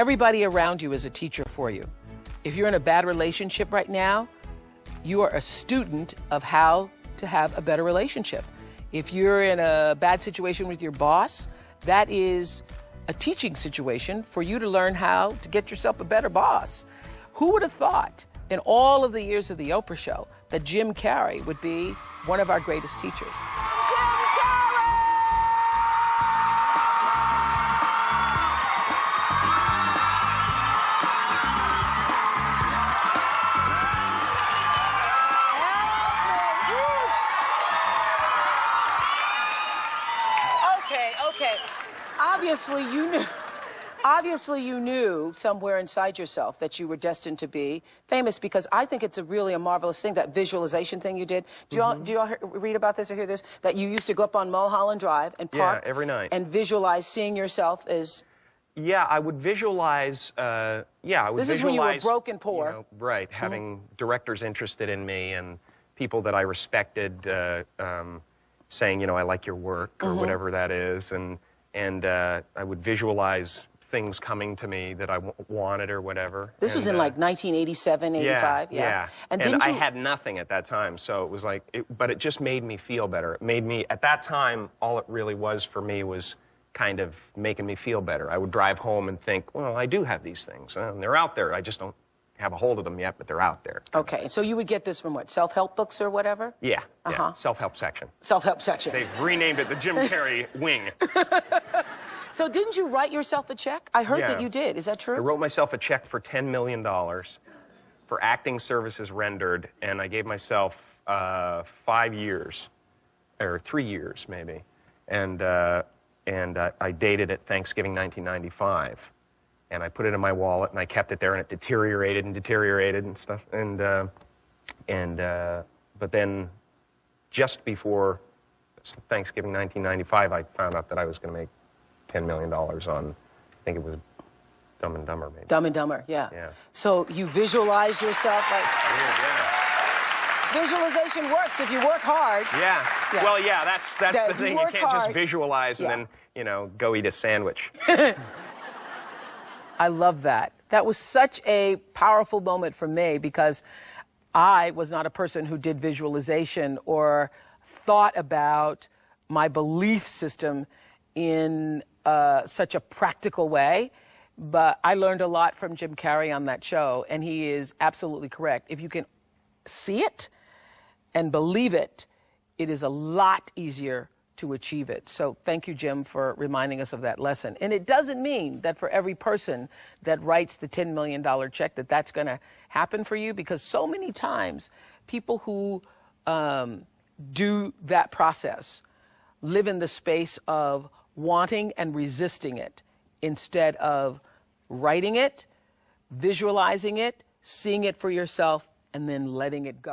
Everybody around you is a teacher for you. If you're in a bad relationship right now, you are a student of how to have a better relationship. If you're in a bad situation with your boss, that is a teaching situation for you to learn how to get yourself a better boss. Who would have thought in all of the years of the Oprah show that Jim Carrey would be one of our greatest teachers? Okay. Obviously you knew somewhere inside yourself that you were destined to be famous, because I think it's really a marvelous thing, that visualization thing you did. Do y'all read about this or hear this? That you used to go up on Mulholland Drive and park every night and visualize seeing yourself as... Yeah, I would visualize, This is when you were broke and poor. You know, right, having directors interested in me and people that I respected saying, you know, I like your work, or whatever that is, and I would visualize things coming to me that I wanted or whatever. This was in like 1987, 85? Yeah. And I had nothing at that time, so it was like, but it just made me feel better. It made me, at that time, all it really was for me was kind of making me feel better. I would drive home and think, well, I do have these things, and they're out there. I just don't have a hold of them yet, but they're out there. Okay, so you would get this from what, self-help books or whatever? Yeah, self-help section. Self-help section. They've renamed it the Jim Carrey wing. So didn't you write yourself a check? I heard that you did. Is that true? I wrote myself a check for $10 million for acting services rendered, and I gave myself 5 years, or 3 years maybe, and I dated it Thanksgiving 1995. And I put it in my wallet, and I kept it there, and it deteriorated and stuff. But then, just before Thanksgiving 1995, I found out that I was going to make $10 million on, I think it was Dumb and Dumber, maybe. Dumb and Dumber, yeah. So you visualize yourself like... Visualization works if you work hard. Yeah. Well, yeah, that's the thing. You can't just visualize and then, you know, go eat a sandwich. I love that. That was such a powerful moment for me, because I was not a person who did visualization or thought about my belief system in such a practical way. But I learned a lot from Jim Carrey on that show, and he is absolutely correct. If you can see it and believe it, it is a lot easier to achieve it. So thank you, Jim, for reminding us of that lesson. And it doesn't mean that for every person that writes the $10 million check that that's going to happen for you, because so many times people who do that process live in the space of wanting and resisting it instead of writing it, visualizing it, seeing it for yourself, and then letting it go.